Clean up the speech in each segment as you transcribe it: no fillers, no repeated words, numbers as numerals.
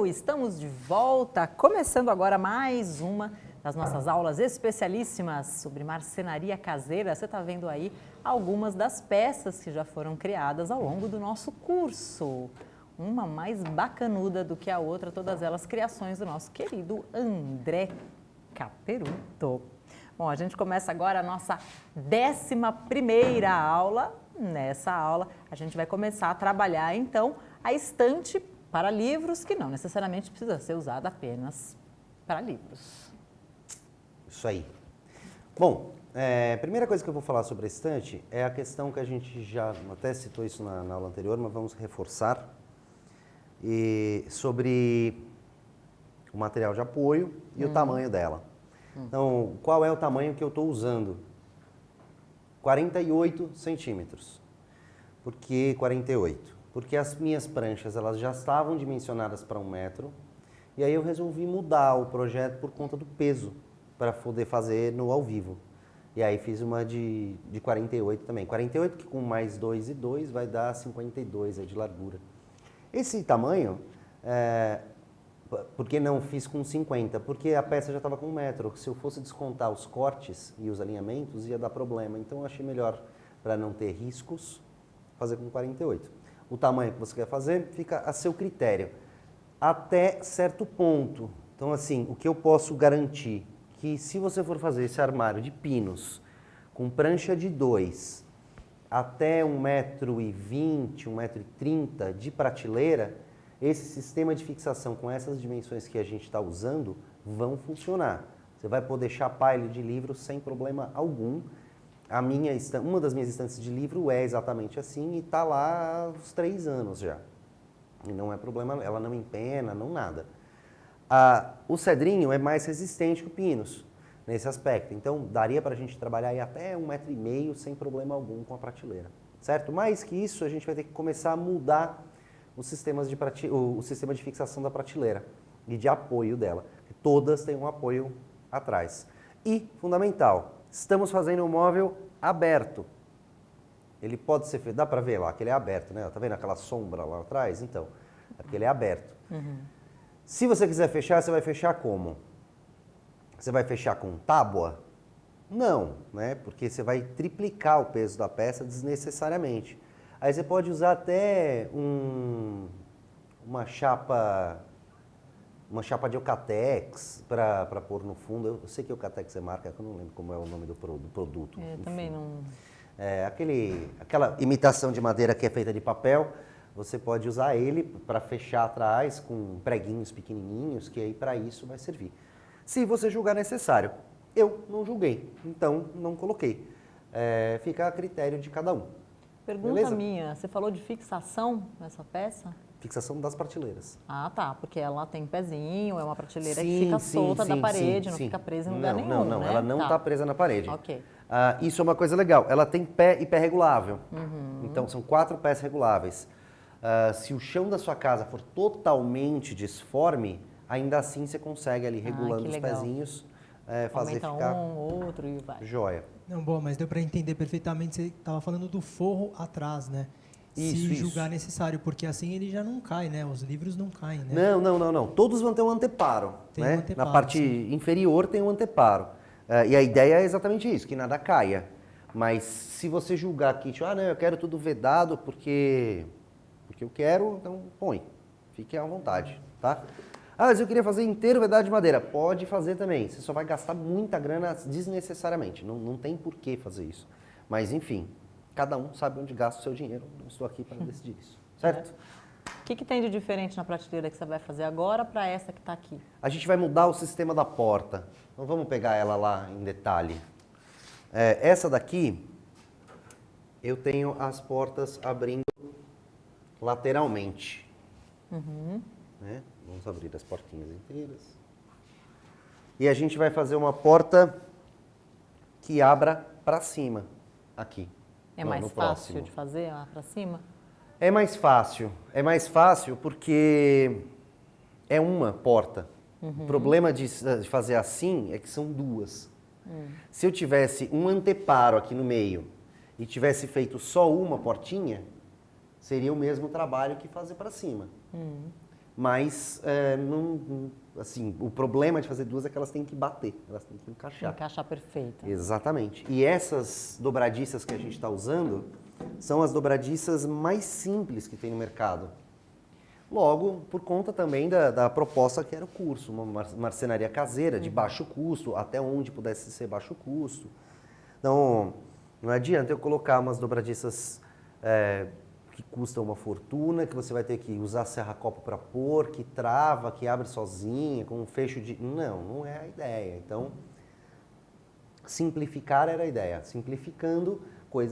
Caperu, estamos de volta, começando agora mais uma das nossas aulas especialíssimas sobre marcenaria caseira. Você está vendo aí algumas das peças que já foram criadas ao longo do nosso curso. Uma mais bacanuda do que a outra, todas elas criações do nosso querido André Caperuto. Bom, a gente começa agora a nossa 11ª aula. Nessa aula, a gente vai começar a trabalhar, então, a estante para livros, que não necessariamente precisa ser usada apenas para livros. Isso aí. Bom, primeira coisa que eu vou falar sobre a estante é a questão que a gente já até citou isso na aula anterior, mas vamos reforçar, sobre o material de apoio e o tamanho dela. Então, qual é o tamanho que eu estou usando? 48 centímetros. Por que 48? Porque as minhas pranchas elas já estavam dimensionadas para 1 metro e aí eu resolvi mudar o projeto por conta do peso para poder fazer no ao vivo. E aí fiz uma de 48 também. 48 que com mais 2 e 2 vai dar 52 de largura. Esse tamanho, por que não fiz com 50? Porque a peça já estava com 1 metro. Se eu fosse descontar os cortes e os alinhamentos, ia dar problema. Então eu achei melhor, para não ter riscos, fazer com 48. O tamanho que você quer fazer fica a seu critério, até certo ponto. Então assim, o que eu posso garantir, que se você for fazer esse armário de pinos, com prancha de 2, até 1,20 m, 1,30 m de prateleira, esse sistema de fixação com essas dimensões que a gente está usando vão funcionar. Você vai poder chapar ele de livro sem problema algum. Uma das minhas estantes de livro é exatamente assim e está lá há uns 3 anos já. E não é problema, ela não empena, não nada. O cedrinho é mais resistente que o pinus nesse aspecto. Então daria para a gente trabalhar aí até 1,5 m sem problema algum com a prateleira. Certo? Mais que isso, a gente vai ter que começar a mudar o sistema de fixação da prateleira e de apoio dela. Todas têm um apoio atrás. E, fundamental, estamos fazendo um móvel aberto. Ele pode ser feito, dá para ver lá que ele é aberto, né? Tá vendo aquela sombra lá atrás? Então, é porque ele é aberto. Se você quiser fechar, você vai fechar como? Você vai fechar com tábua? Não, né? Porque você vai triplicar o peso da peça desnecessariamente. Aí você pode usar até uma chapa de Eucatex para pôr no fundo. Eu sei que Eucatex é marca, eu não lembro como é o nome do produto. Eu também não... Aquela imitação de madeira que é feita de papel, você pode usar ele para fechar atrás com preguinhos pequenininhos, que aí para isso vai servir. Se você julgar necessário. Eu não julguei, então não coloquei. Fica a critério de cada um. Pergunta Beleza? minha, você falou de fixação nessa peça? Fixação das prateleiras. Ah, tá, porque ela tem pezinho, é uma prateleira Sim, que fica sim, solta da sim, parede, não sim. fica presa em lugar nenhum, Não, né? ela não está presa na parede. Ok. Isso é uma coisa legal, ela tem pé e pé regulável. Então são 4 pés reguláveis. Se o chão da sua casa for totalmente disforme, ainda assim você consegue ali regulando os pezinhos, fazer aumenta ficar outro e vai. joia. Não, bom, mas deu para entender perfeitamente, você estava falando do forro atrás, né? Se julgar necessário, porque assim ele já não cai, né? Os livros não caem, né? Não. Todos vão ter um anteparo, Tem né? um anteparo, Na parte inferior tem um anteparo. E a ideia é exatamente isso, que nada caia. Mas se você julgar que, não, eu quero tudo vedado porque eu quero, então põe. Fique à vontade, tá? Mas eu queria fazer inteiro vedado de madeira. Pode fazer também. Você só vai gastar muita grana desnecessariamente. Não tem por que fazer isso. Mas, enfim, cada um sabe onde gasta o seu dinheiro. Não estou aqui para decidir isso. Certo? O que tem de diferente na prateleira que você vai fazer agora para essa que está aqui? A gente vai mudar o sistema da porta. Então, vamos pegar ela lá em detalhe. Essa daqui, eu tenho as portas abrindo lateralmente. Né? Vamos abrir as portinhas inteiras. E a gente vai fazer uma porta que abra para cima, aqui. É mais fácil de fazer lá para cima? É mais fácil porque é uma porta. O problema de fazer assim é que são 2. Se eu tivesse um anteparo aqui no meio e tivesse feito só uma portinha, seria o mesmo trabalho que fazer para cima. mas assim, o problema de fazer duas é que elas têm que bater, elas têm que encaixar. Encaixar perfeito. Exatamente. E essas dobradiças que a gente está usando são as dobradiças mais simples que tem no mercado. Logo, por conta também da proposta que era o curso, uma marcenaria caseira, de baixo custo, até onde pudesse ser baixo custo. Então, não adianta eu colocar umas dobradiças que custam uma fortuna, que você vai ter que usar serra-copo para pôr, que trava, que abre sozinha, com um fecho de... Não é a ideia. Então, simplificar era a ideia. Simplificando,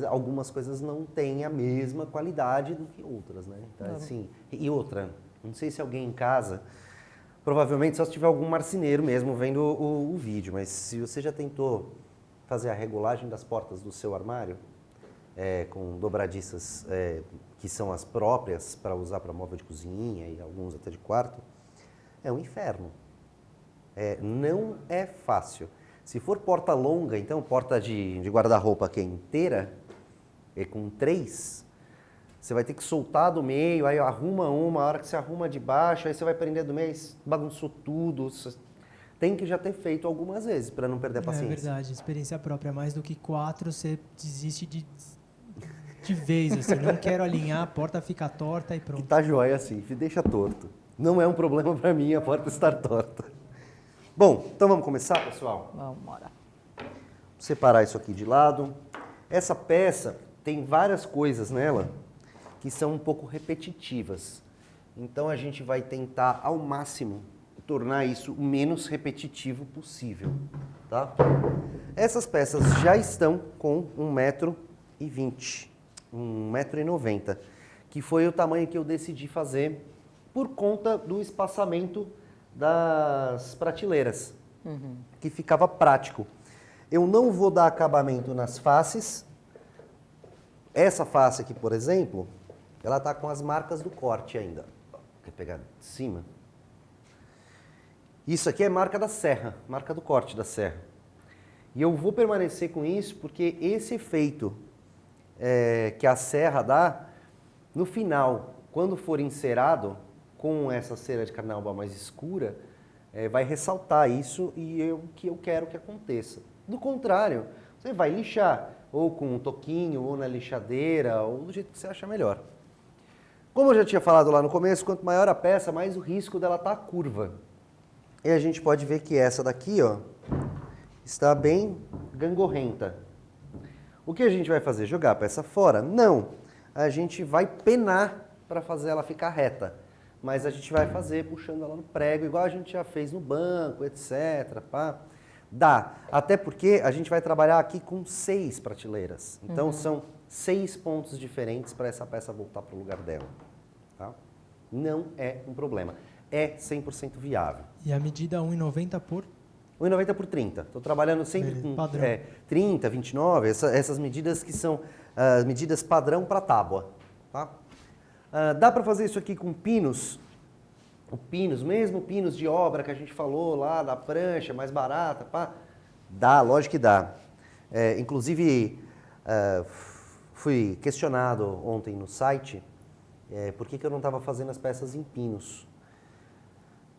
algumas coisas não têm a mesma qualidade do que outras, né? Então, assim, e outra, não sei se alguém em casa, provavelmente só se tiver algum marceneiro mesmo vendo o vídeo, mas se você já tentou fazer a regulagem das portas do seu armário, com dobradiças que são as próprias para usar para móvel de cozinha e alguns até de quarto, é um inferno. Não é fácil. Se for porta longa, então porta de guarda-roupa que é inteira, com 3, você vai ter que soltar do meio, aí arruma uma, a hora que você arruma de baixo, aí você vai prender do meio, bagunçou tudo. Tem que já ter feito algumas vezes para não perder a paciência. É verdade, experiência própria. Mais do que 4, você desiste de vez, assim. Não quero alinhar, a porta fica torta e pronto. E tá jóia assim, deixa torto. Não é um problema para mim a porta estar torta. Bom, então vamos começar, pessoal? Vamos embora. Vou separar isso aqui de lado. Essa peça tem várias coisas nela que são um pouco repetitivas. Então a gente vai tentar ao máximo tornar isso o menos repetitivo possível, tá? Essas peças já estão com 1,20 m, 1,90 m, que foi o tamanho que eu decidi fazer por conta do espaçamento das prateleiras, que ficava prático. Eu não vou dar acabamento nas faces. Essa face aqui, por exemplo, ela está com as marcas do corte ainda. Quer pegar de cima? Isso aqui é marca da serra, marca do corte da serra. E eu vou permanecer com isso porque esse efeito que a serra dá, no final, quando for encerado, com essa cera de carnaúba mais escura, vai ressaltar isso e o que eu quero que aconteça. Do contrário, você vai lixar, ou com um toquinho, ou na lixadeira, ou do jeito que você achar melhor. Como eu já tinha falado lá no começo, quanto maior a peça, mais o risco dela estar curva. E a gente pode ver que essa daqui, ó, está bem gangorrenta. O que a gente vai fazer? Jogar a peça fora? Não. A gente vai penar para fazer ela ficar reta. Mas a gente vai fazer puxando ela no prego, igual a gente já fez no banco, etc. Pá. Dá. Até porque a gente vai trabalhar aqui com 6 prateleiras. Então são 6 pontos diferentes para essa peça voltar para o lugar dela. Tá? Não é um problema. É 100% viável. E a medida 1,90 por? 1,90 por 30. Estou trabalhando sempre com 30, 29, essas medidas que são medidas padrão para tábua. Tá? Dá para fazer isso aqui com pinos, mesmo pinos de obra que a gente falou lá, da prancha, mais barata, pá. Dá, lógico que dá. Inclusive, fui questionado ontem no site por que eu não estava fazendo as peças em pinos.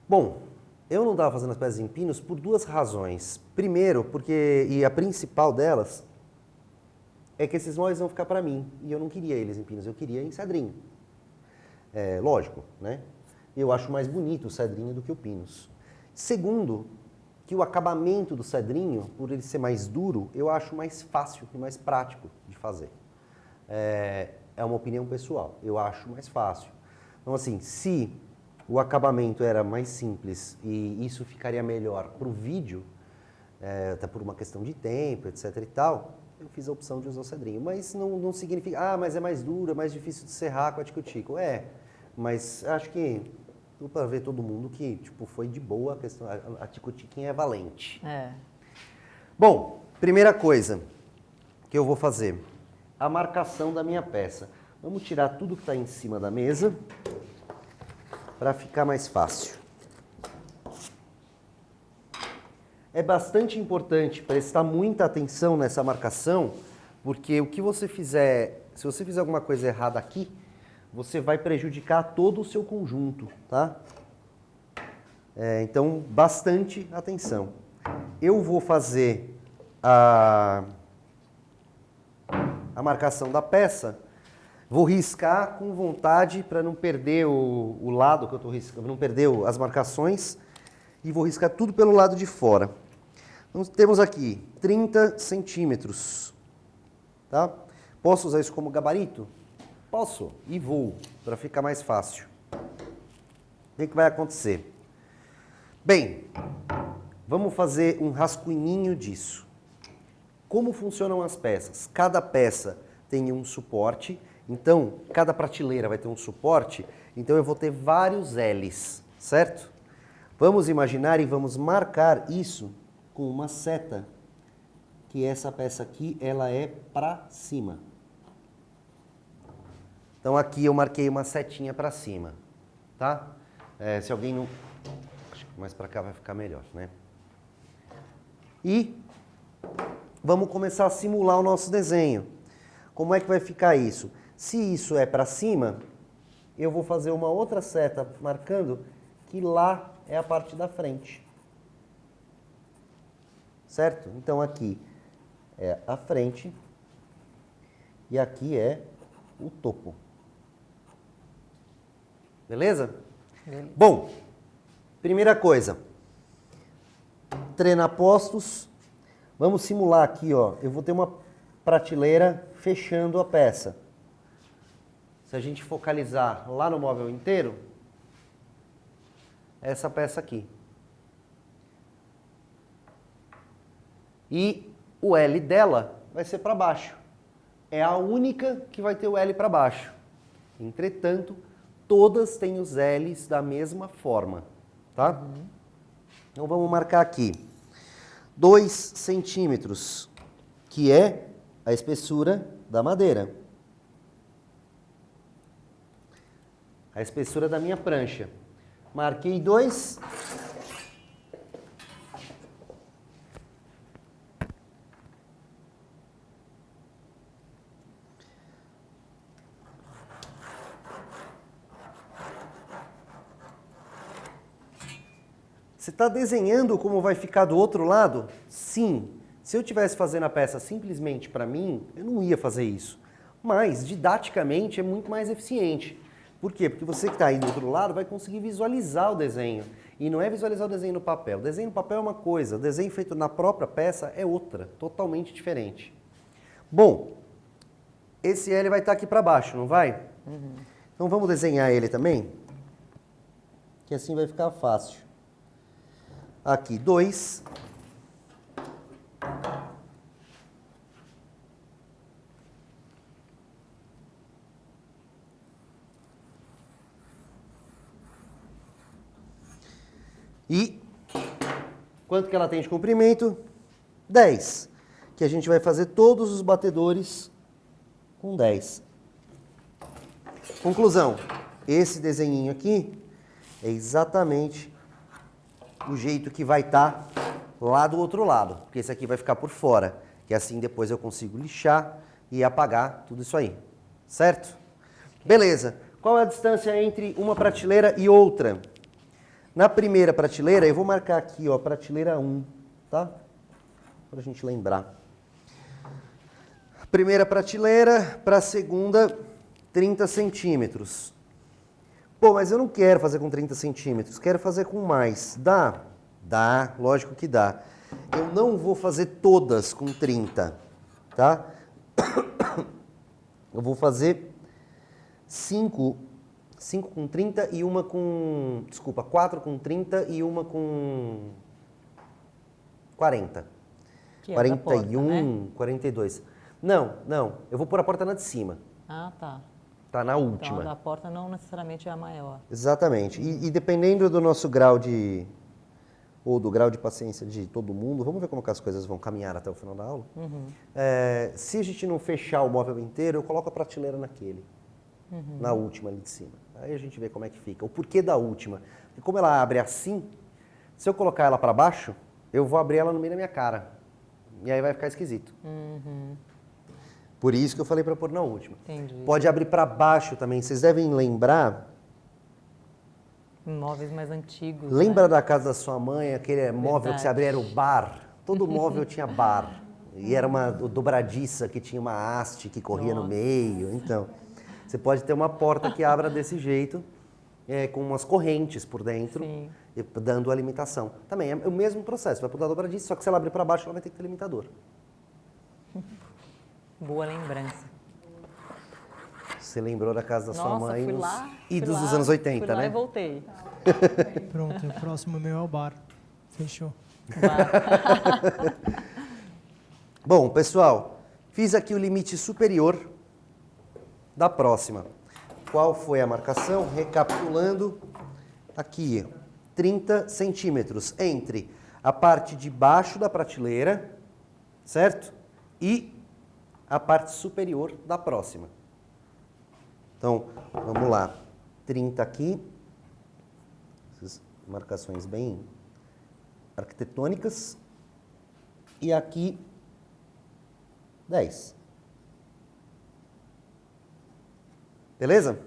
Bom, eu não estava fazendo as peças em pinos por 2 razões. Primeiro, e a principal delas, é que esses móveis vão ficar para mim, e eu não queria eles em pinos, eu queria em cedrinho. Lógico, né? Eu acho mais bonito o cedrinho do que o pinos. Segundo, que o acabamento do cedrinho, por ele ser mais duro, eu acho mais fácil e mais prático de fazer. É uma opinião pessoal, eu acho mais fácil. Então, assim, se o acabamento era mais simples e isso ficaria melhor para o vídeo, até por uma questão de tempo, etc e tal, eu fiz a opção de usar o cedrinho. Mas não significa, mas é mais duro, é mais difícil de serrar com a tico-tico. Mas acho que deu para ver todo mundo que foi de boa a questão, a tico-tiquinha é valente. Bom, primeira coisa que eu vou fazer, a marcação da minha peça. Vamos tirar tudo que está em cima da mesa para ficar mais fácil. É bastante importante prestar muita atenção nessa marcação, porque o que você fizer, se você fizer alguma coisa errada aqui, você vai prejudicar todo o seu conjunto, tá? Então, bastante atenção. Eu vou fazer a marcação da peça, vou riscar com vontade para não perder o lado que eu estou riscando, não perder as marcações, e vou riscar tudo pelo lado de fora. Então, temos aqui 30 centímetros, tá? Posso usar isso como gabarito? Posso, e vou, para ficar mais fácil. O que vai acontecer? Bem, vamos fazer um rascunhinho disso. Como funcionam as peças? Cada peça tem um suporte, então cada prateleira vai ter um suporte, então eu vou ter vários L's, certo? Vamos imaginar e vamos marcar isso com uma seta, que essa peça aqui, ela é para cima. Então aqui eu marquei uma setinha para cima, tá? Se alguém não... Acho que mais para cá vai ficar melhor, né? E vamos começar a simular o nosso desenho. Como é que vai ficar isso? Se isso é para cima, eu vou fazer uma outra seta marcando que lá é a parte da frente. Certo? Então aqui é a frente e aqui é o topo. Beleza? Bom, primeira coisa, treinar postos. Vamos simular aqui, ó. Eu vou ter uma prateleira fechando a peça. Se a gente focalizar lá no móvel inteiro, essa peça aqui. E o L dela vai ser para baixo. É a única que vai ter o L para baixo. Entretanto, todas têm os L's da mesma forma, tá? Então vamos marcar aqui 2 centímetros, que é a espessura da madeira. A espessura da minha prancha. Marquei 2. Você está desenhando como vai ficar do outro lado? Sim. Se eu estivesse fazendo a peça simplesmente para mim, eu não ia fazer isso. Mas, didaticamente, é muito mais eficiente. Por quê? Porque você que está aí do outro lado vai conseguir visualizar o desenho. E não é visualizar o desenho no papel. O desenho no papel é uma coisa, o desenho feito na própria peça é outra, totalmente diferente. Bom, esse L vai estar aqui para baixo, não vai? Então vamos desenhar ele também? Que assim vai ficar fácil. Aqui, 2. E quanto que ela tem de comprimento? 10. Que a gente vai fazer todos os batedores com 10. Conclusão. Esse desenhinho aqui é exatamente o jeito que vai estar lá do outro lado. Porque esse aqui vai ficar por fora. Que assim depois eu consigo lixar e apagar tudo isso aí. Certo? Beleza. Qual é a distância entre uma prateleira e outra? Na primeira prateleira, eu vou marcar aqui, ó, prateleira 1, tá? Para a gente lembrar. Primeira prateleira, para a segunda, 30 centímetros. Pô, mas eu não quero fazer com 30 centímetros, quero fazer com mais. Dá? Dá, lógico que dá. Eu não vou fazer todas com 30, tá? Eu vou fazer 5 com 30 e uma com... Desculpa, 4 com 30 e uma com 40. Que é 41, da porta, né? 42. Não, eu vou pôr a porta na de cima. Ah, tá. Tá na Então última. a da porta não necessariamente é a maior. Exatamente. E dependendo do nosso grau de... ou do grau de paciência de todo mundo, vamos ver como que as coisas vão caminhar até o final da aula. Se a gente não fechar o móvel inteiro, eu coloco a prateleira naquele. Na última ali de cima. Aí a gente vê como é que fica. O porquê da última. Porque como ela abre assim, se eu colocar ela para baixo, eu vou abrir ela no meio da minha cara. E aí vai ficar esquisito. Por isso que eu falei para pôr na última. Entendi. Pode abrir para baixo também. Vocês devem lembrar... Móveis mais antigos, Lembra né? da casa da sua mãe, aquele móvel que você abria, era o bar? Todo móvel tinha bar. E era uma dobradiça que tinha uma haste que corria no meio. Então, você pode ter uma porta que abra desse jeito, com umas correntes por dentro, dando alimentação. Também é o mesmo processo, vai botar a dobradiça, só que se ela abrir para baixo, ela vai ter que ter limitador. Boa lembrança. Você lembrou da casa da sua Nossa, mãe fui lá, idos dos anos 80, fui lá né? e voltei. Pronto, o próximo meu é o bar. Fechou. Bom, pessoal, fiz aqui o limite superior da próxima. Qual foi a marcação? Recapitulando, aqui, 30 centímetros entre a parte de baixo da prateleira, certo? E a parte superior da próxima. Então, vamos lá. 30 aqui. Essas marcações bem arquitetônicas. E aqui, 10. Beleza?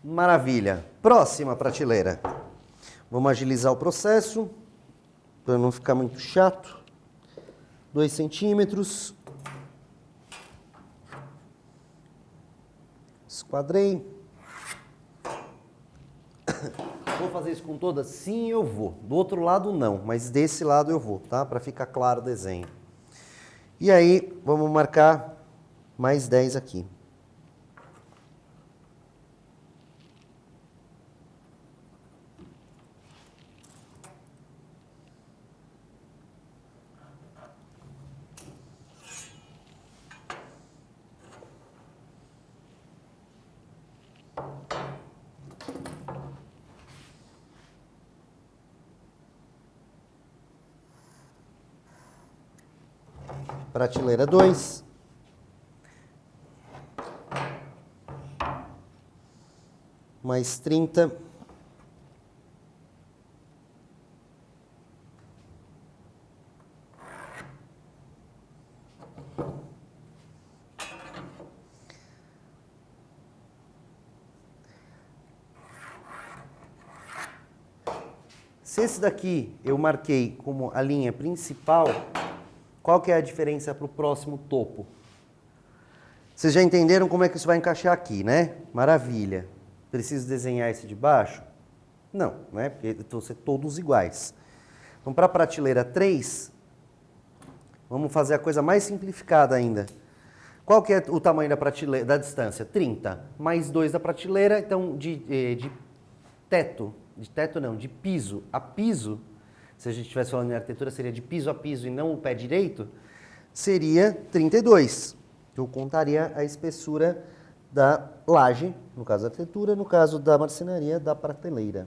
Maravilha. Próxima prateleira. Vamos agilizar o processo, para não ficar muito chato. 2 centímetros. Esquadrei. Vou fazer isso com todas? Sim, eu vou. Do outro lado, não. Mas desse lado eu vou, tá? Para ficar claro o desenho. E aí, vamos marcar mais 10 aqui. Prateleira 2. Mais 30. Se esse daqui eu marquei como a linha principal, qual que é a diferença para o próximo topo? Vocês já entenderam como é que isso vai encaixar aqui, né? Maravilha. Preciso desenhar esse de baixo? Não, né? Porque vão ser todos iguais. Então, para a prateleira 3, vamos fazer a coisa mais simplificada ainda. Qual que é o tamanho da prateleira, da distância? 30. Mais 2 da prateleira, então de teto. De teto não, de piso a piso. Se a gente estivesse falando em arquitetura, seria de piso a piso e não o pé direito, seria 32. Eu contaria a espessura da laje, no caso da arquitetura, no caso da marcenaria, da prateleira.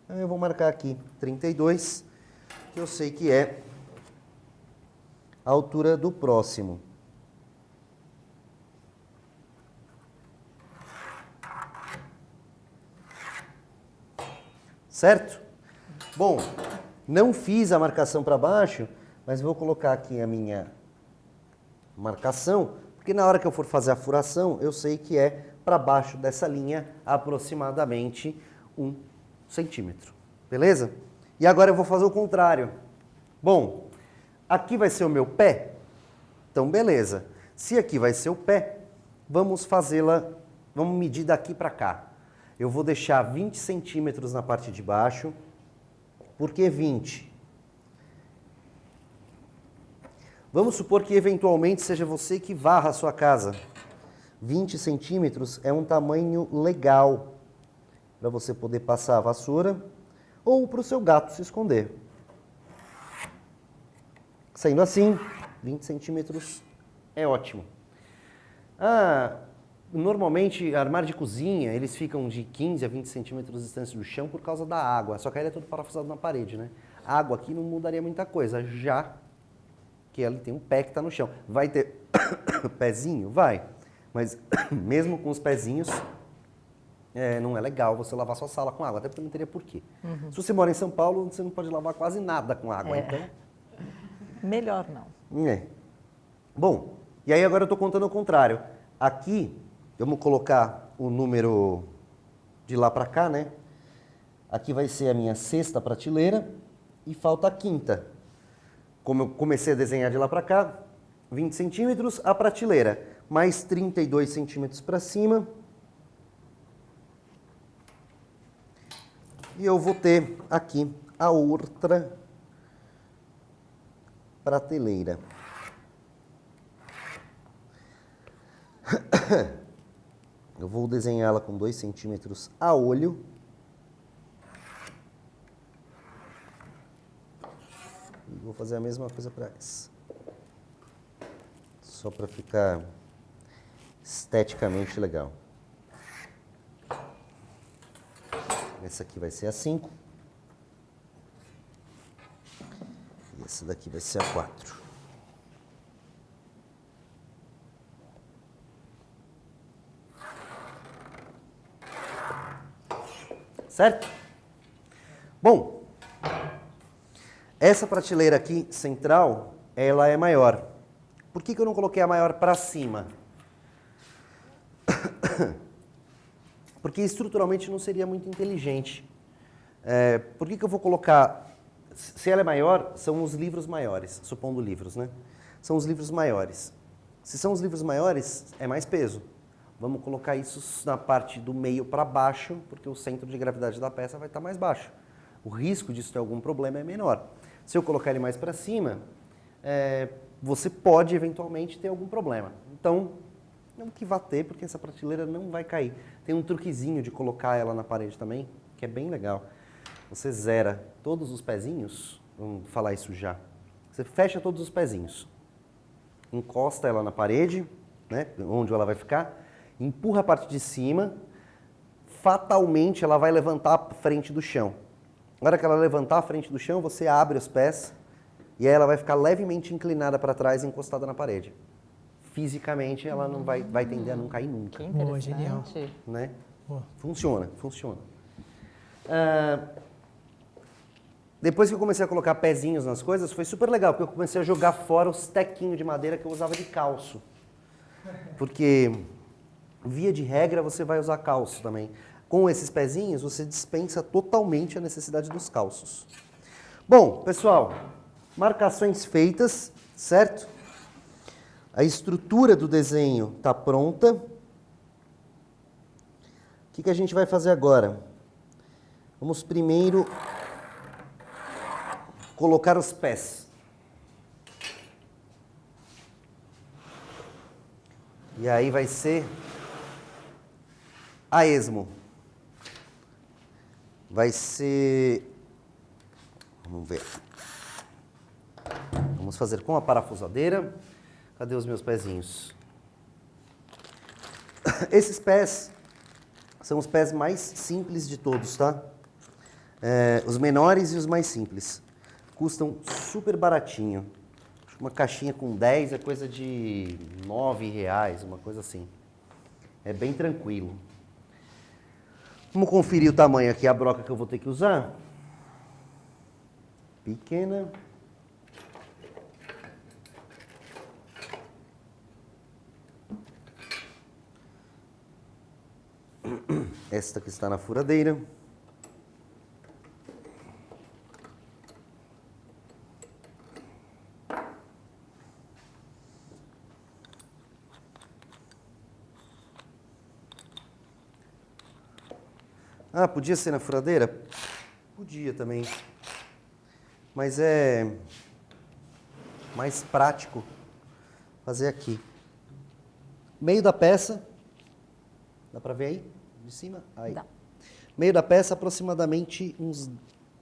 Então, eu vou marcar aqui 32, que eu sei que é a altura do próximo. Certo? Bom, não fiz a marcação para baixo, mas vou colocar aqui a minha marcação, porque na hora que eu for fazer a furação, eu sei que é para baixo dessa linha aproximadamente 1 centímetro. Beleza? E agora eu vou fazer o contrário. Bom, aqui vai ser o meu pé, então beleza. Se aqui vai ser o pé, vamos medir daqui para cá. Eu vou deixar 20 centímetros na parte de baixo. Por que 20? Vamos supor que eventualmente seja você que varra a sua casa. 20 centímetros é um tamanho legal para você poder passar a vassoura ou para o seu gato se esconder. Sendo assim, 20 centímetros é ótimo. Normalmente, armário de cozinha, eles ficam de 15 a 20 centímetros de distância do chão por causa da água. Só que aí ele é todo parafusado na parede, né? A água aqui não mudaria muita coisa, já que ele tem um pé que está no chão. Vai ter pezinho? Vai. Mas mesmo com os pezinhos, não é legal você lavar sua sala com água, até porque não teria porquê. Se você mora em São Paulo, você não pode lavar quase nada com água, então... Melhor não. Bom, E aí agora eu estou contando ao contrário. Aqui, vamos colocar o número de lá para cá, né? Aqui vai ser a minha sexta prateleira e falta a quinta. Como eu comecei a desenhar de lá para cá, 20 centímetros a prateleira, mais 32 centímetros para cima. E eu vou ter aqui a outra prateleira. Eu vou desenhá-la com 2 centímetros a olho. E vou fazer a mesma coisa para essa. Só para ficar esteticamente legal. Essa aqui vai ser a 5. E essa daqui vai ser a 4. Certo? Bom, essa prateleira aqui, central, ela é maior. Por que eu não coloquei a maior para cima? Porque estruturalmente não seria muito inteligente. Por que eu vou colocar... Se ela é maior, são os livros maiores, supondo livros, né? São os livros maiores. Se são os livros maiores, é mais peso. Vamos colocar isso na parte do meio para baixo, porque o centro de gravidade da peça vai estar mais baixo. O risco disso ter algum problema é menor. Se eu colocar ele mais para cima, você pode eventualmente ter algum problema. Então, não que vá ter, porque essa prateleira não vai cair. Tem um truquezinho de colocar ela na parede também, que é bem legal. Você zera todos os pezinhos, vamos falar isso já. Você fecha todos os pezinhos, encosta ela na parede, né, onde ela vai ficar, empurra a parte de cima, fatalmente ela vai levantar a frente do chão. Na hora que ela levantar a frente do chão, você abre os pés e aí ela vai ficar levemente inclinada para trás, encostada na parede. Fisicamente, ela não vai tender a não cair nunca. Que interessante. Boa, genial. Né? Boa. Funciona. Depois que eu comecei a colocar pezinhos nas coisas, foi super legal, porque eu comecei a jogar fora os tequinhos de madeira que eu usava de calço. Porque, via de regra, você vai usar calço também. Com esses pezinhos, você dispensa totalmente a necessidade dos calços. Bom, pessoal, marcações feitas, certo? A estrutura do desenho está pronta. O que a gente vai fazer agora? Vamos primeiro colocar os pés. E aí vai ser a esmo. Vai ser... Vamos ver. Vamos fazer com a parafusadeira. Cadê os meus pezinhos? Esses pés são os pés mais simples de todos, tá? Os menores e os mais simples. Custam super baratinho. Uma caixinha com 10 é coisa de R$9, uma coisa assim. É bem tranquilo. Vamos conferir o tamanho aqui, a broca que eu vou ter que usar. Pequena. Esta que está na furadeira. Ah, podia ser na furadeira? Podia também. Mas é mais prático fazer aqui. Meio da peça. Dá pra ver aí? De cima? Aí. Dá. Meio da peça, aproximadamente uns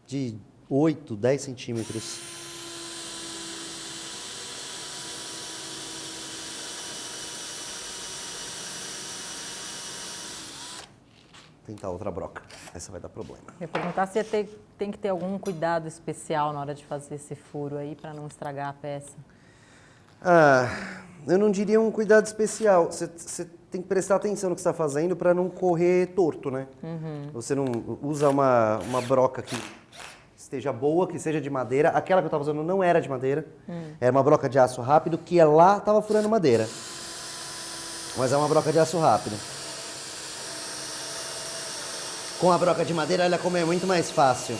de 8, 10 centímetros. Tentar outra broca. Essa vai dar problema. Eu ia perguntar se tem que ter algum cuidado especial na hora de fazer esse furo aí para não estragar a peça. Eu não diria um cuidado especial. Você tem que prestar atenção no que você está fazendo para não correr torto, né? Você não usa uma broca que esteja boa, que seja de madeira. Aquela que eu estava usando não era de madeira, era uma broca de aço rápido, que lá estava furando madeira. Mas é uma broca de aço rápido. Com a broca de madeira, olha como é muito mais fácil.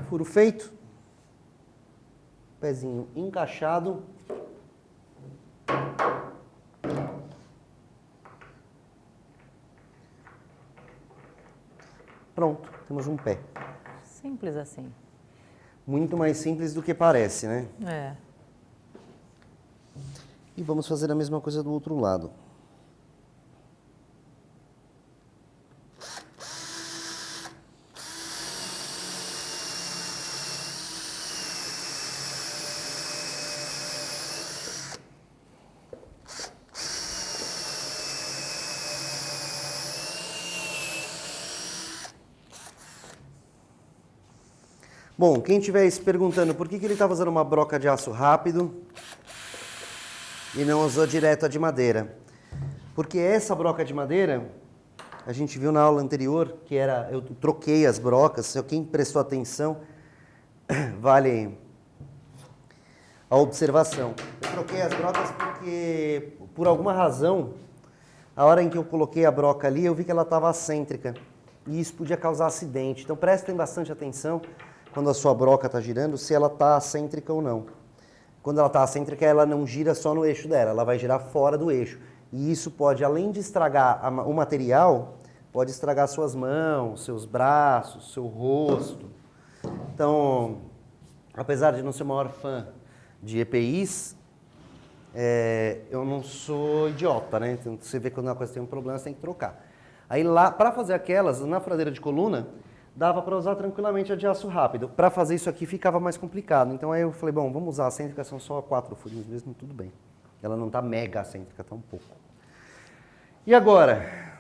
Furo feito. Pezinho encaixado. Pronto, temos um pé. Simples assim. Muito mais simples do que parece, né? É. E vamos fazer a mesma coisa do outro lado. Bom, quem estiver se perguntando por que ele estava usando uma broca de aço rápido e não usou direto a de madeira. Porque essa broca de madeira, a gente viu na aula anterior, que era, eu troquei as brocas, quem prestou atenção, vale a observação. Eu troquei as brocas porque, por alguma razão, a hora em que eu coloquei a broca ali, eu vi que ela estava assêntrica. E isso podia causar acidente. Então prestem bastante atenção quando a sua broca está girando, se ela está assêntrica ou não. Quando ela está assêntrica, ela não gira só no eixo dela, ela vai girar fora do eixo. E isso pode, além de estragar o material, pode estragar suas mãos, seus braços, seu rosto. Então, apesar de não ser o maior fã de EPIs, eu não sou idiota, né? Então, você vê quando uma coisa tem um problema, você tem que trocar. Aí lá, para fazer aquelas, na furadeira de coluna, dava para usar tranquilamente a de aço rápido. Para fazer isso aqui ficava mais complicado. Então aí eu falei, bom, vamos usar a assêntrica, são só 4 furinhos mesmo, tudo bem. Ela não está mega assêntrica, está um pouco. E agora,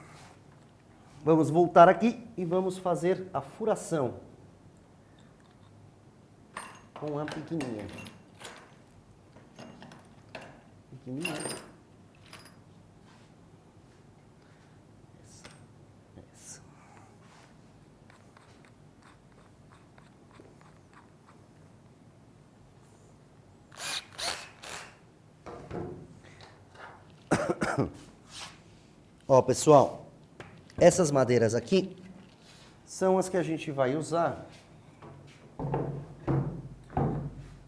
vamos voltar aqui e vamos fazer a furação com a pequenininha. Pequenininha. Ó, pessoal, essas madeiras aqui são as que a gente vai usar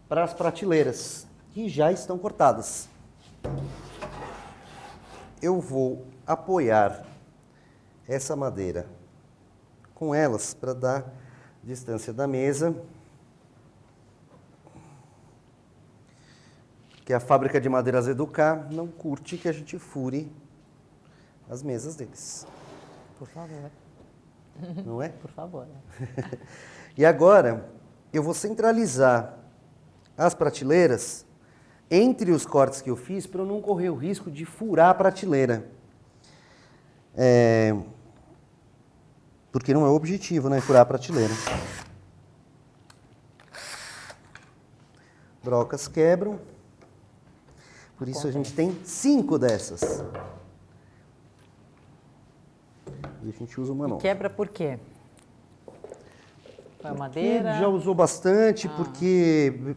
para as prateleiras, que já estão cortadas. Eu vou apoiar essa madeira com elas para dar distância da mesa, que a fábrica de madeiras Educar não curte que a gente fure as mesas deles. Por favor. Não é? Por favor. E agora, eu vou centralizar as prateleiras entre os cortes que eu fiz para eu não correr o risco de furar a prateleira. Porque não é o objetivo, né? Furar a prateleira. Brocas quebram. Por isso a gente tem 5 dessas. E a gente usa uma nova. Quebra por quê? Foi a madeira? Já usou bastante, porque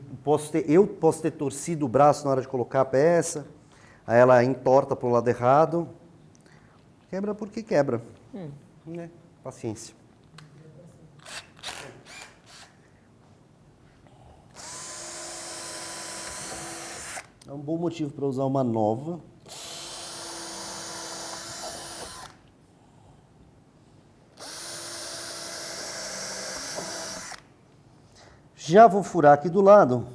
eu posso ter torcido o braço na hora de colocar a peça, aí ela entorta para o lado errado. Quebra porque quebra. Né? Paciência. É um bom motivo para usar uma nova. Já vou furar aqui do lado.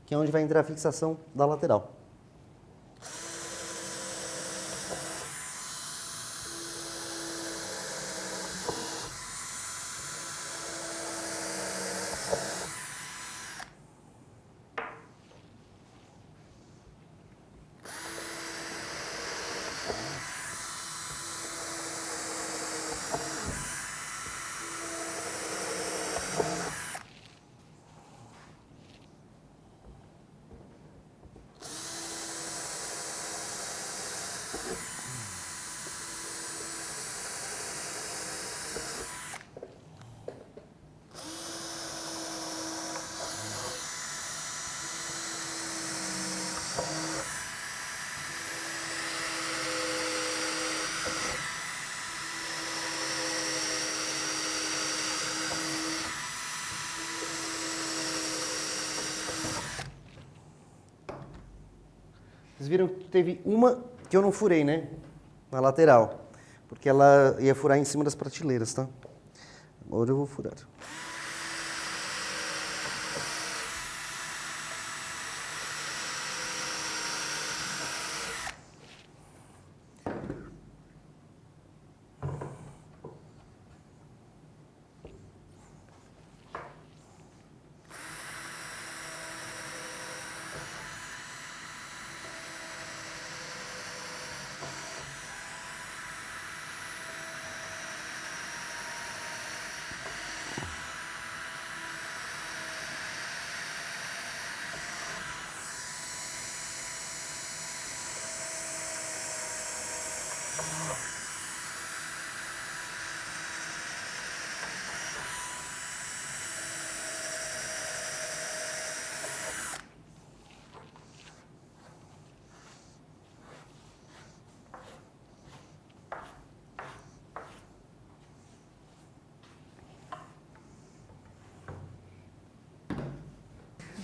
Que é onde vai entrar a fixação da lateral. Vocês viram que teve uma que eu não furei, né? Na lateral. Porque ela ia furar em cima das prateleiras, tá? Agora eu vou furar.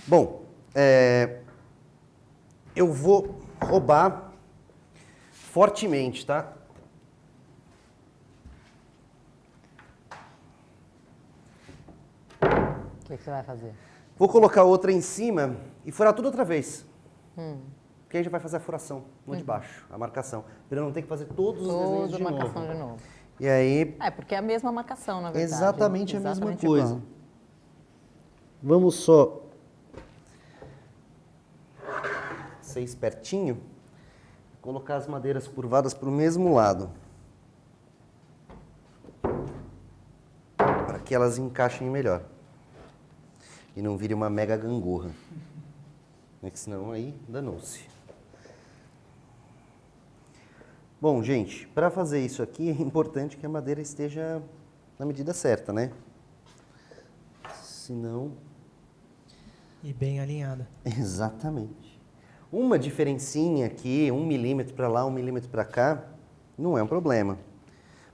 Bom, eu vou roubar fortemente, tá? O que você vai fazer? Vou colocar outra em cima e furar tudo outra vez. Porque aí a gente vai fazer a furação no de baixo, a marcação. Para eu não ter que fazer todos os desenhos de Toda a novo. marcação de novo. E aí... Porque é a mesma marcação, na verdade. Exatamente a mesma coisa. igual. Vamos só ser espertinho, colocar as madeiras curvadas para o mesmo lado, para que elas encaixem melhor e não vire uma mega gangorra, né? Que senão aí danou-se. Bom, gente, para fazer isso aqui é importante que a madeira esteja na medida certa, né? Senão... E bem alinhada. Exatamente. Uma diferencinha aqui, 1 milímetro para lá, 1 milímetro para cá, não é um problema.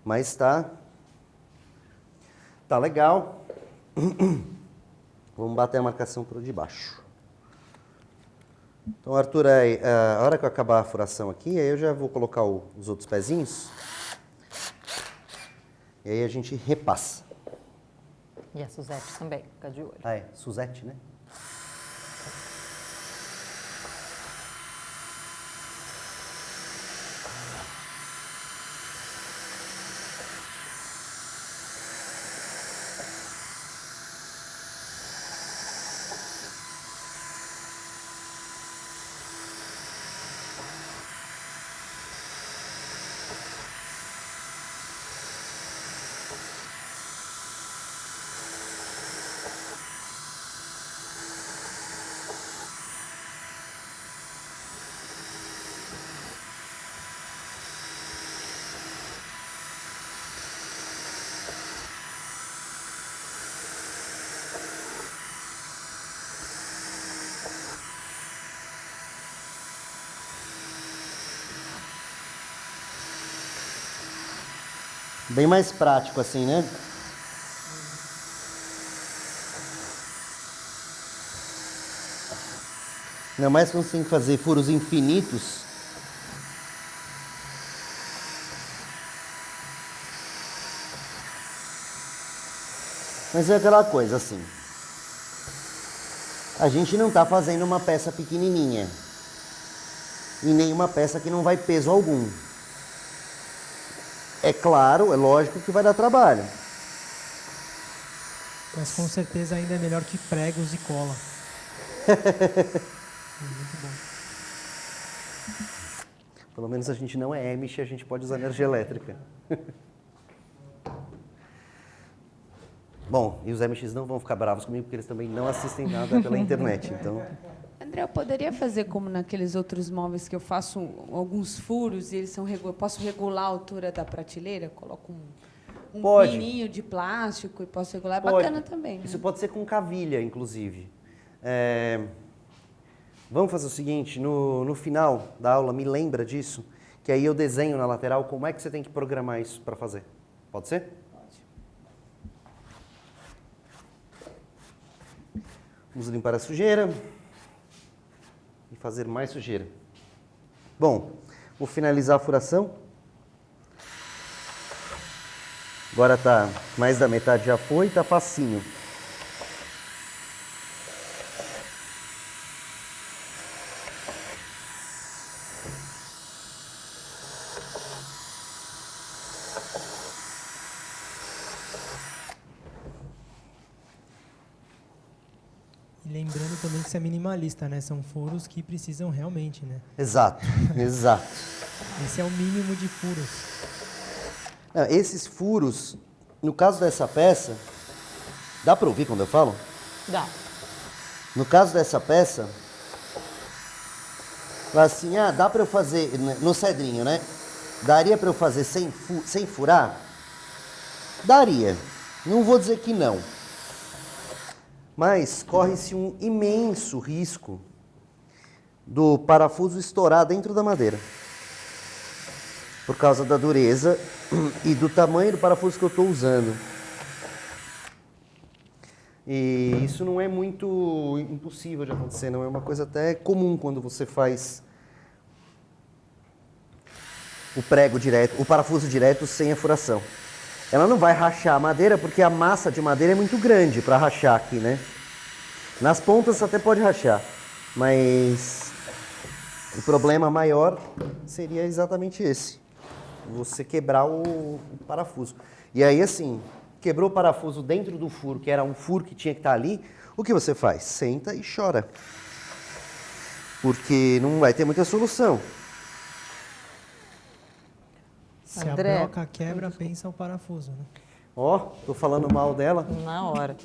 Mas tá legal. Vamos bater a marcação para o de baixo. Então, Arthur, a hora que eu acabar a furação aqui, aí eu já vou colocar os outros pezinhos. E aí a gente repassa. E a Suzette também, fica de olho. Ah, é, Suzette, né? Bem mais prático assim, né? Ainda mais quando você tem que fazer furos infinitos. Mas é aquela coisa assim. A gente não está fazendo uma peça pequenininha. E nem uma peça que não vai peso algum. É claro, é lógico que vai dar trabalho. Mas com certeza ainda é melhor que pregos e cola. Muito bom. Pelo menos a gente não é Amish, a gente pode usar energia elétrica. Bom, e os Amishs não vão ficar bravos comigo, porque eles também não assistem nada pela internet, então... André, eu poderia fazer como naqueles outros móveis que eu faço alguns furos e eles são eu posso regular a altura da prateleira? Coloco um pininho de plástico e posso regular. É bacana também. Isso pode ser com cavilha, inclusive. Vamos fazer o seguinte, no final da aula, me lembra disso, que aí eu desenho na lateral como é que você tem que programar isso para fazer. Pode ser? Pode. Vamos limpar a sujeira e fazer mais sujeira. Bom, vou finalizar a furação. Agora tá, mais da metade já foi, tá facinho. E lembrando também que você é minimalista, né? São furos que precisam realmente, né? Exato, exato. Esse é o mínimo de furos. Esses furos, no caso dessa peça, dá para ouvir quando eu falo? Dá. No caso dessa peça, assim, dá para eu fazer, no cedrinho, né? Daria para eu fazer sem furar? Daria. Não vou dizer que não. Mas corre-se um imenso risco do parafuso estourar dentro da madeira. Por causa da dureza e do tamanho do parafuso que eu estou usando. E isso não é muito impossível de acontecer, não é uma coisa até comum quando você faz o prego direto, o parafuso direto sem a furação. Ela não vai rachar a madeira porque a massa de madeira é muito grande para rachar aqui, né? Nas pontas até pode rachar, mas o problema maior seria exatamente esse. Você quebrar o parafuso. E aí, assim, quebrou o parafuso dentro do furo, que era um furo que tinha que estar ali, o que você faz? Senta e chora. Porque não vai ter muita solução. Se André, a broca quebra, pensa o parafuso, né? Ó, tô falando mal dela. Na hora.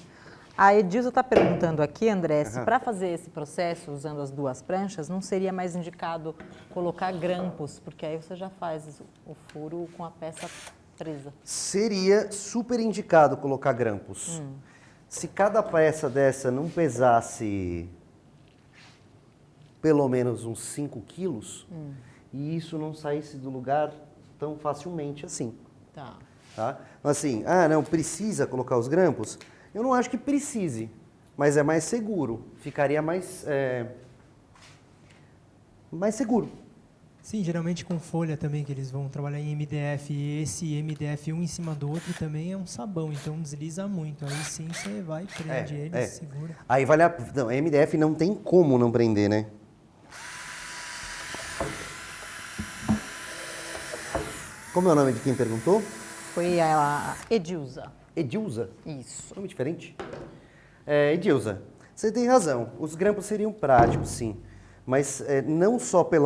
A Edilza está perguntando aqui, André, se para fazer esse processo usando as duas pranchas, não seria mais indicado colocar grampos, porque aí você já faz o furo com a peça presa. Seria super indicado colocar grampos. Se cada peça dessa não pesasse pelo menos uns 5 quilos, e isso não saísse do lugar tão facilmente assim. Tá. Assim, não precisa colocar os grampos? Eu não acho que precise, mas é mais seguro. Ficaria mais seguro. Sim, geralmente com folha também, que eles vão trabalhar em MDF. E esse MDF um em cima do outro também é um sabão, então desliza muito. Aí sim você vai, prende ele, segura. Aí vale a... Não, MDF não tem como não prender, né? Como é o nome de quem perguntou? Foi a Edilza. Edilza? Isso. Nome diferente? Edilza, você tem razão. Os grampos seriam práticos, sim. Mas não só por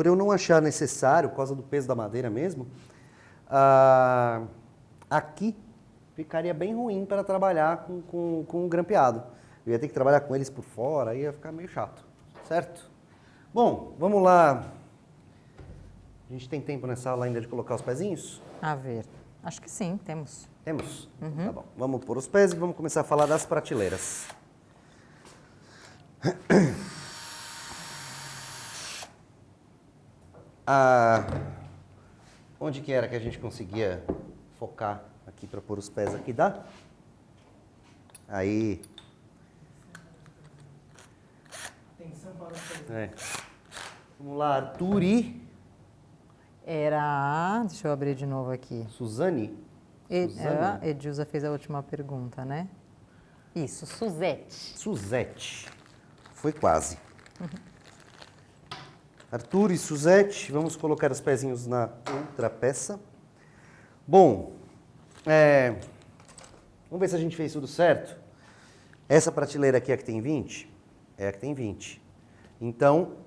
eu não achar necessário, por causa do peso da madeira mesmo, aqui ficaria bem ruim para trabalhar com o grampeado. Eu ia ter que trabalhar com eles por fora, aí ia ficar meio chato, certo? Bom, vamos lá. A gente tem tempo nessa aula ainda de colocar os pezinhos? A ver, acho que sim, temos. Temos? Tá bom. Vamos pôr os pés e vamos começar a falar das prateleiras. Onde que era que a gente conseguia focar aqui para pôr os pés aqui? Dá? Aí. Atenção para os pés. Vamos lá, Arthur e Era, deixa eu abrir de novo aqui. Suzane. Edilza fez a última pergunta, né? Isso, Suzete. Suzete. Foi quase. Arthur e Suzete, vamos colocar os pezinhos na outra peça. Bom, vamos ver se a gente fez tudo certo. Essa prateleira aqui é a que tem 20? É a que tem 20. Então,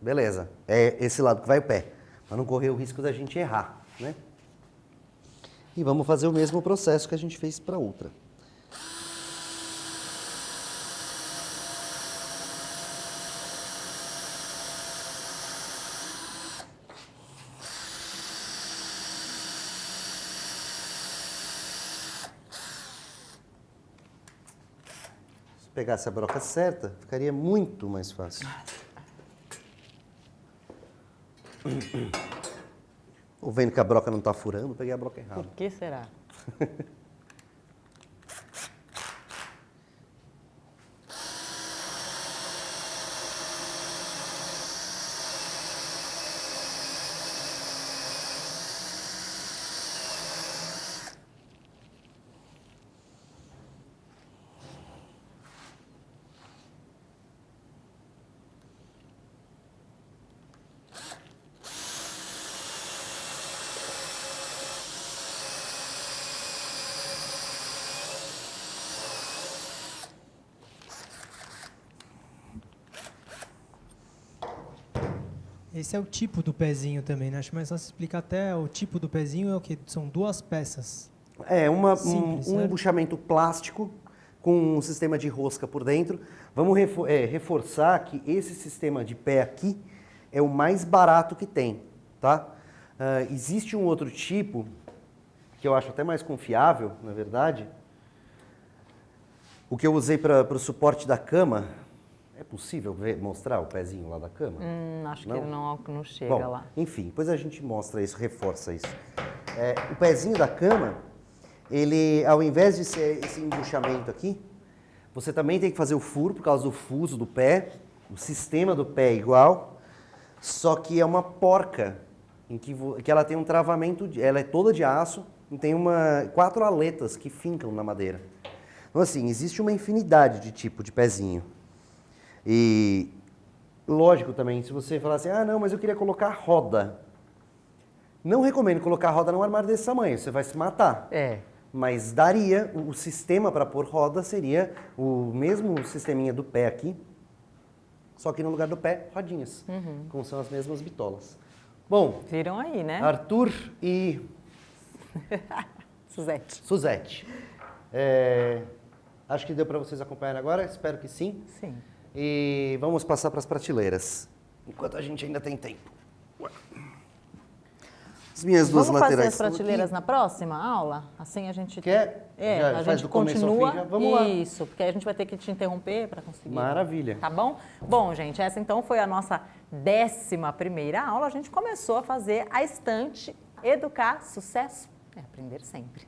beleza. É esse lado que vai o pé. Para não correr o risco da gente errar, né? E vamos fazer o mesmo processo que a gente fez para outra. Se pegasse a broca certa, ficaria muito mais fácil. Tô vendo que a broca não está furando, peguei a broca errada. Por que será? Esse é o tipo do pezinho também, né? Acho mais fácil explicar até o tipo do pezinho é o que? São 2 peças. É, Simples, um né? embuchamento plástico com um sistema de rosca por dentro. Vamos reforçar que esse sistema de pé aqui é o mais barato que tem, tá? Existe um outro tipo, que eu acho até mais confiável, na verdade. O que eu usei para o suporte da cama, é possível mostrar o pezinho lá da cama? Acho que ele não chega Bom, lá. enfim, depois a gente mostra isso, reforça isso. O pezinho da cama, ele, ao invés de ser esse embuchamento aqui, você também tem que fazer o furo por causa do fuso do pé, o sistema do pé é igual, só que é uma porca, em que ela tem um travamento, ela é toda de aço, e tem 4 aletas que fincam na madeira. Então assim, existe uma infinidade de tipo de pezinho. E lógico também, se você falar assim, não, mas eu queria colocar roda. Não recomendo colocar roda num armário desse tamanho, você vai se matar. Mas daria, o sistema para pôr roda seria o mesmo sisteminha do pé aqui, só que no lugar do pé, rodinhas, como são as mesmas bitolas. Bom, Viram aí, né? Arthur e Suzete. Acho que deu para vocês acompanharem agora, espero que sim. Sim. E vamos passar para as prateleiras, enquanto a gente ainda tem tempo. As minhas duas Vamos fazer laterais as prateleiras na próxima aula? Assim a gente... Quer? Já a faz gente do começo ao continua. fim, já? Vamos lá. Isso, porque aí a gente vai ter que te interromper para conseguir. Maravilha. Tá bom? Bom, gente, essa então foi a nossa 11ª aula. A gente começou a fazer a estante Educar Sucesso é aprender sempre.